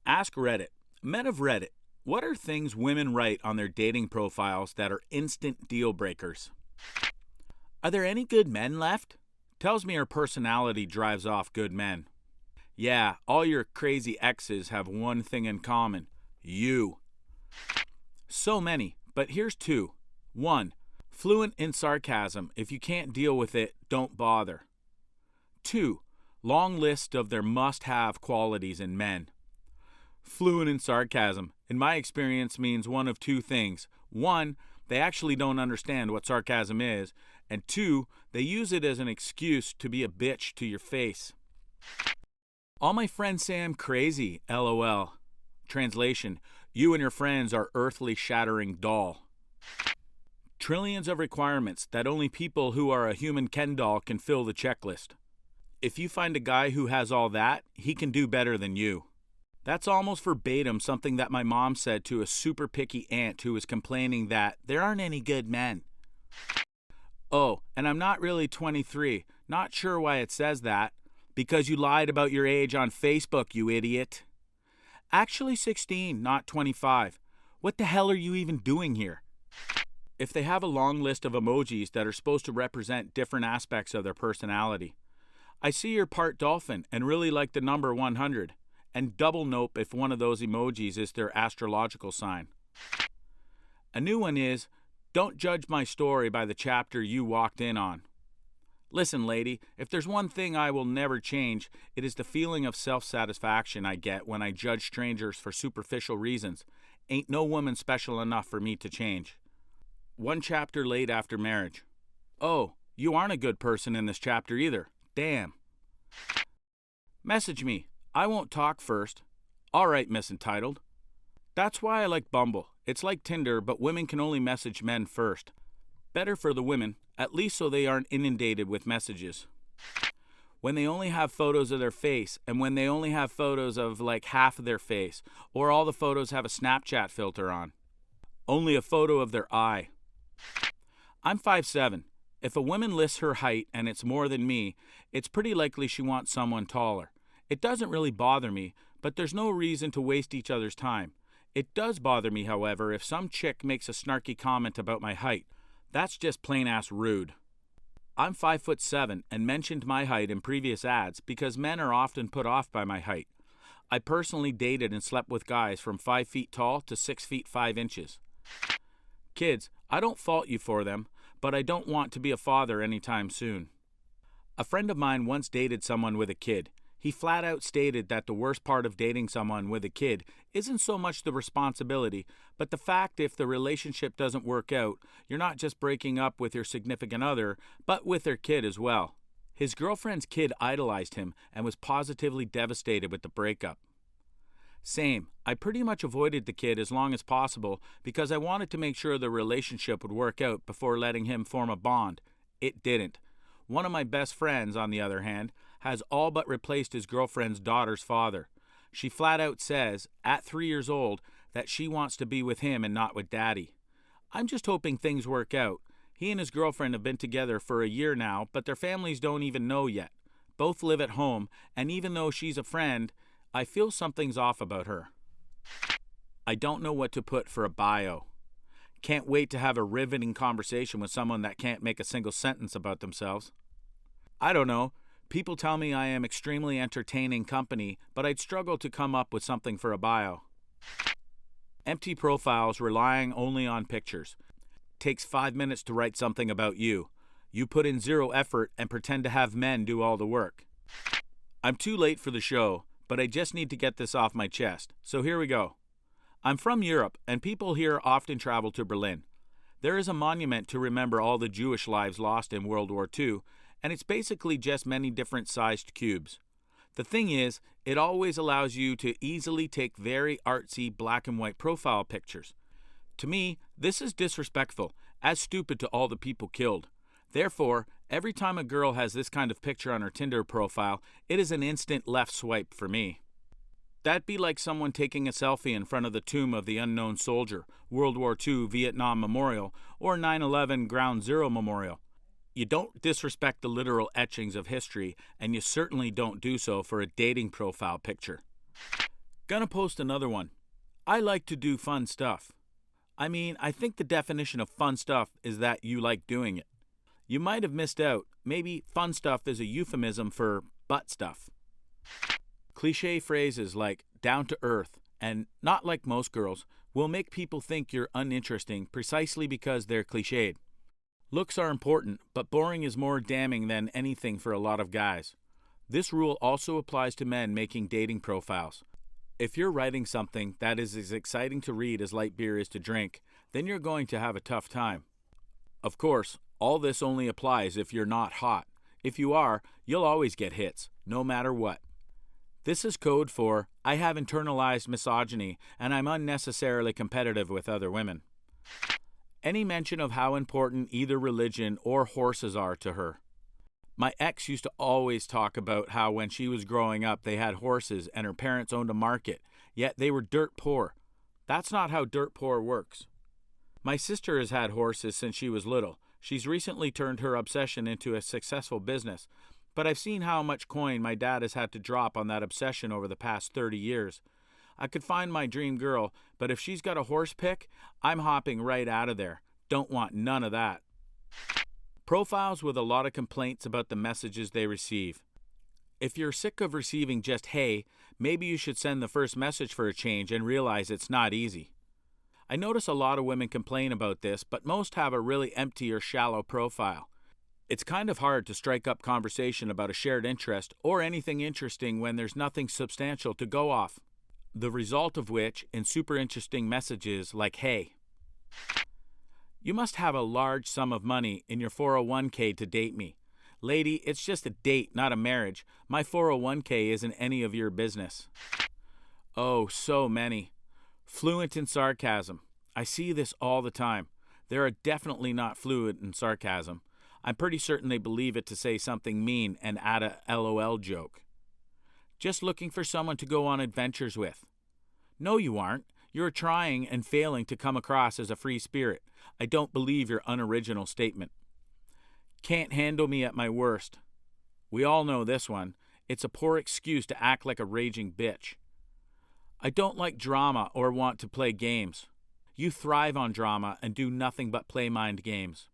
AskReddit. Men of Reddit. What are things women write on their dating profiles that are instant deal breakers? Are there any good men left? Tells me her personality drives off good men. Yeah, all your crazy exes have one thing in common. You. So many, but here's two. 1. Fluent in sarcasm. If you can't deal with it, don't bother. 2. Long list of their must-have qualities in men. Fluent in sarcasm, in my experience, means one of two things. 1, they actually don't understand what sarcasm is, and 2, they use it as an excuse to be a bitch to your face. All my friends say I'm crazy, LOL. Translation, you and your friends are earthly shattering doll. Trillions of requirements that only people who are a human Ken doll can fill the checklist. If you find a guy who has all that, he can do better than you. That's almost verbatim something that my mom said to a super picky aunt who was complaining that there aren't any good men. Oh, and I'm not really 23. Not sure why it says that. Because you lied about your age on Facebook, you idiot. Actually 16, not 25. What the hell are you even doing here? If they have a long list of emojis that are supposed to represent different aspects of their personality. I see you're part dolphin and really like the number 100. And double nope if one of those emojis is their astrological sign. A new one is, don't judge my story by the chapter you walked in on. Listen, lady, if there's one thing I will never change, it is the feeling of self-satisfaction I get when I judge strangers for superficial reasons. Ain't no woman special enough for me to change. One chapter late after marriage. Oh, you aren't a good person in this chapter either. Damn. Message me. I won't talk first. Alright, Miss Entitled. That's why I like Bumble. It's like Tinder, but women can only message men first. Better for the women, at least so they aren't inundated with messages. When they only have photos of their face, and when they only have photos of like half of their face, or all the photos have a Snapchat filter on. Only a photo of their eye. I'm 5'7". If a woman lists her height and it's more than me, it's pretty likely she wants someone taller. It doesn't really bother me, but there's no reason to waste each other's time. It does bother me, however, if some chick makes a snarky comment about my height. That's just plain-ass rude. I'm 5'7" and mentioned my height in previous ads because men are often put off by my height. I personally dated and slept with guys from 5 feet tall to 6 feet 5 inches. Kids, I don't fault you for them, but I don't want to be a father anytime soon. A friend of mine once dated someone with a kid. He flat out stated that the worst part of dating someone with a kid isn't so much the responsibility, but the fact if the relationship doesn't work out, you're not just breaking up with your significant other, but with their kid as well. His girlfriend's kid idolized him and was positively devastated with the breakup. Same, I pretty much avoided the kid as long as possible because I wanted to make sure the relationship would work out before letting him form a bond. It didn't. One of my best friends, on the other hand, has all but replaced his girlfriend's daughter's father. She flat out says, at 3 years old, that she wants to be with him and not with daddy. I'm just hoping things work out. He and his girlfriend have been together for a year now, but their families don't even know yet. Both live at home, and even though she's a friend, I feel something's off about her. I don't know what to put for a bio. Can't wait to have a riveting conversation with someone that can't make a single sentence about themselves. I don't know. People tell me I am extremely entertaining company, but I'd struggle to come up with something for a bio. Empty profiles relying only on pictures. Takes 5 minutes to write something about you. You put in 0 effort and pretend to have men do all the work. I'm too late for the show, but I just need to get this off my chest, so here we go. I'm from Europe, and people here often travel to Berlin. There is a monument to remember all the Jewish lives lost in World War II, and it's basically just many different sized cubes. The thing is, it always allows you to easily take very artsy black and white profile pictures. To me, this is disrespectful, as stupid to all the people killed. Therefore, every time a girl has this kind of picture on her Tinder profile, it is an instant left swipe for me. That'd be like someone taking a selfie in front of the tomb of the unknown soldier, World War II Vietnam Memorial, or 9/11 Ground Zero Memorial. You don't disrespect the literal etchings of history, and you certainly don't do so for a dating profile picture. Gonna post another one. I like to do fun stuff. I mean, I think the definition of fun stuff is that you like doing it. You might have missed out. Maybe fun stuff is a euphemism for butt stuff. Cliché phrases like down to earth and not like most girls will make people think you're uninteresting precisely because they're cliched. Looks are important, but boring is more damning than anything for a lot of guys. This rule also applies to men making dating profiles. If you're writing something that is as exciting to read as light beer is to drink, then you're going to have a tough time. Of course, all this only applies if you're not hot. If you are, you'll always get hits, no matter what. This is code for, I have internalized misogyny and I'm unnecessarily competitive with other women. Any mention of how important either religion or horses are to her. My ex used to always talk about how when she was growing up they had horses and her parents owned a market, yet they were dirt poor. That's not how dirt poor works. My sister has had horses since she was little. She's recently turned her obsession into a successful business, but I've seen how much coin my dad has had to drop on that obsession over the past 30 years. I could find my dream girl, but if she's got a horse pick, I'm hopping right out of there. Don't want none of that. Profiles with a lot of complaints about the messages they receive. If you're sick of receiving just hey, maybe you should send the first message for a change and realize it's not easy. I notice a lot of women complain about this, but most have a really empty or shallow profile. It's kind of hard to strike up conversation about a shared interest or anything interesting when there's nothing substantial to go off. The result of which in super interesting messages like hey. You must have a large sum of money in your 401k to date me. Lady, it's just a date, not a marriage. My 401k isn't any of your business. Oh, so many. Fluent in sarcasm. I see this all the time. They are definitely not fluent in sarcasm. I'm pretty certain they believe it to say something mean and add a LOL joke. Just looking for someone to go on adventures with. No, you aren't. You're trying and failing to come across as a free spirit. I don't believe your unoriginal statement. Can't handle me at my worst. We all know this one. It's a poor excuse to act like a raging bitch. I don't like drama or want to play games. You thrive on drama and do nothing but play mind games.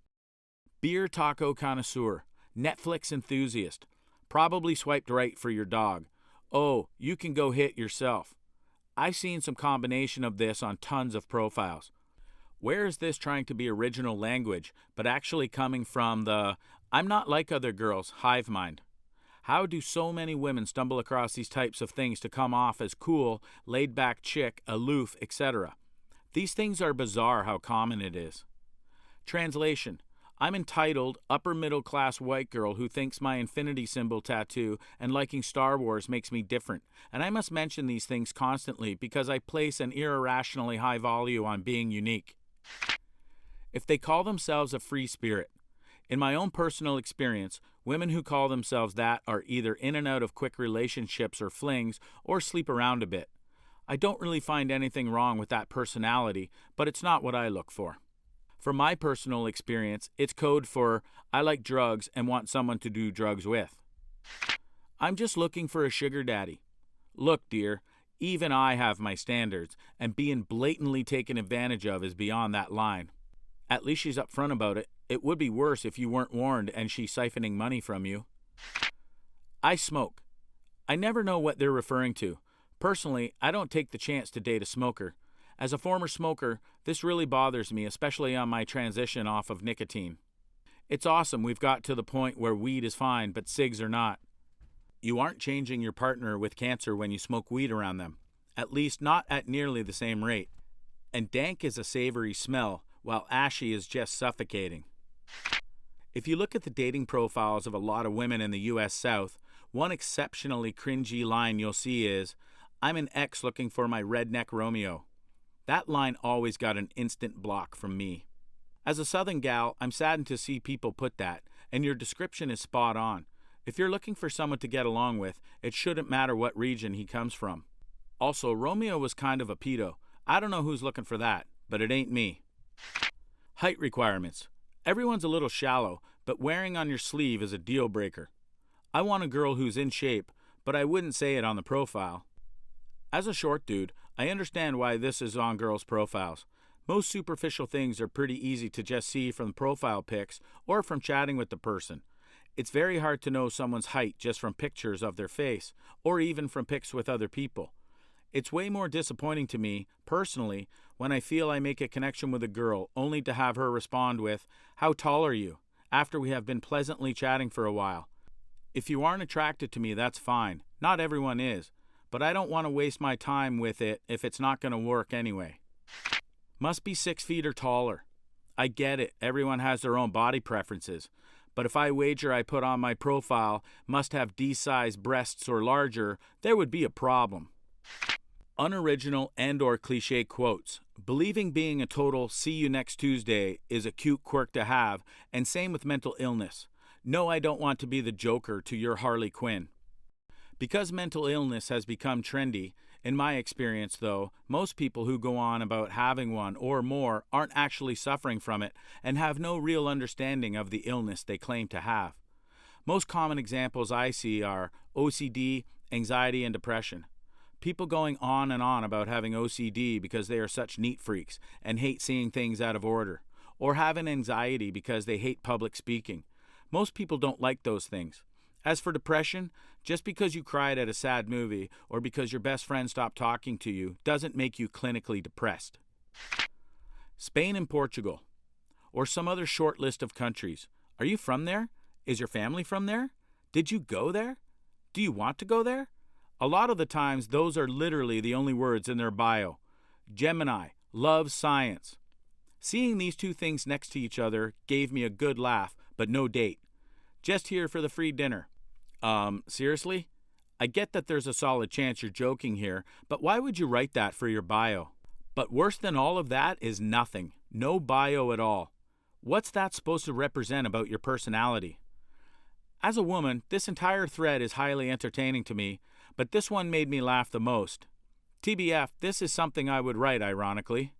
Beer taco connoisseur, Netflix enthusiast, probably swiped right for your dog. Oh, you can go hit yourself. I've seen some combination of this on tons of profiles. Where is this trying to be original language, but actually coming from the I'm not like other girls hive mind? How do so many women stumble across these types of things to come off as cool, laid-back chick, aloof, etc.? These things are bizarre how common it is. Translation. I'm entitled, upper-middle-class white girl who thinks my infinity symbol tattoo and liking Star Wars makes me different, and I must mention these things constantly because I place an irrationally high value on being unique. If they call themselves a free spirit, in my own personal experience, women who call themselves that are either in and out of quick relationships or flings or sleep around a bit. I don't really find anything wrong with that personality, but it's not what I look for. From my personal experience, it's code for I like drugs and want someone to do drugs with. I'm just looking for a sugar daddy. Look, dear, even I have my standards, and being blatantly taken advantage of is beyond that line. At least she's upfront about it. It would be worse if you weren't warned and she's siphoning money from you. I smoke. I never know what they're referring to. Personally, I don't take the chance to date a smoker. As a former smoker, this really bothers me, especially on my transition off of nicotine. It's awesome we've got to the point where weed is fine, but cigs are not. You aren't changing your partner with cancer when you smoke weed around them, at least not at nearly the same rate. And dank is a savory smell, while ashy is just suffocating. If you look at the dating profiles of a lot of women in the U.S. South, one exceptionally cringy line you'll see is, I'm an ex looking for my redneck Romeo. That line always got an instant block from me. As a Southern gal, I'm saddened to see people put that, and your description is spot on. If you're looking for someone to get along with, it shouldn't matter what region he comes from. Also, Romeo was kind of a pedo. I don't know who's looking for that, but it ain't me. Height requirements. Everyone's a little shallow, but wearing on your sleeve is a deal breaker. I want a girl who's in shape, but I wouldn't say it on the profile. As a short dude, I understand why this is on girls' profiles. Most superficial things are pretty easy to just see from profile pics or from chatting with the person. It's very hard to know someone's height just from pictures of their face, or even from pics with other people. It's way more disappointing to me, personally, when I feel I make a connection with a girl only to have her respond with, "How tall are you?" after we have been pleasantly chatting for a while. If you aren't attracted to me, that's fine. Not everyone is. But I don't want to waste my time with it if it's not going to work anyway. Must be 6 feet or taller. I get it, everyone has their own body preferences. But if I wager I put on my profile, must have D-size breasts or larger, there would be a problem. Unoriginal and or cliche quotes. Believing being a total "see you next Tuesday" is a cute quirk to have, and same with mental illness. No, I don't want to be the Joker to your Harley Quinn. Because mental illness has become trendy, in my experience though, most people who go on about having one or more aren't actually suffering from it and have no real understanding of the illness they claim to have. Most common examples I see are OCD, anxiety, and depression. People going on and on about having OCD because they are such neat freaks and hate seeing things out of order, or having anxiety because they hate public speaking. Most people don't like those things. As for depression, just because you cried at a sad movie or because your best friend stopped talking to you doesn't make you clinically depressed. Spain and Portugal, or some other short list of countries. Are you from there? Is your family from there? Did you go there? Do you want to go there? A lot of the times, those are literally the only words in their bio. Gemini, loves science. Seeing these two things next to each other gave me a good laugh, but no date. Just here for the free dinner. Seriously? I get that there's a solid chance you're joking here, but why would you write that for your bio? But worse than all of that is nothing. No bio at all. What's that supposed to represent about your personality? As a woman, this entire thread is highly entertaining to me, but this one made me laugh the most. TBF, this is something I would write, ironically.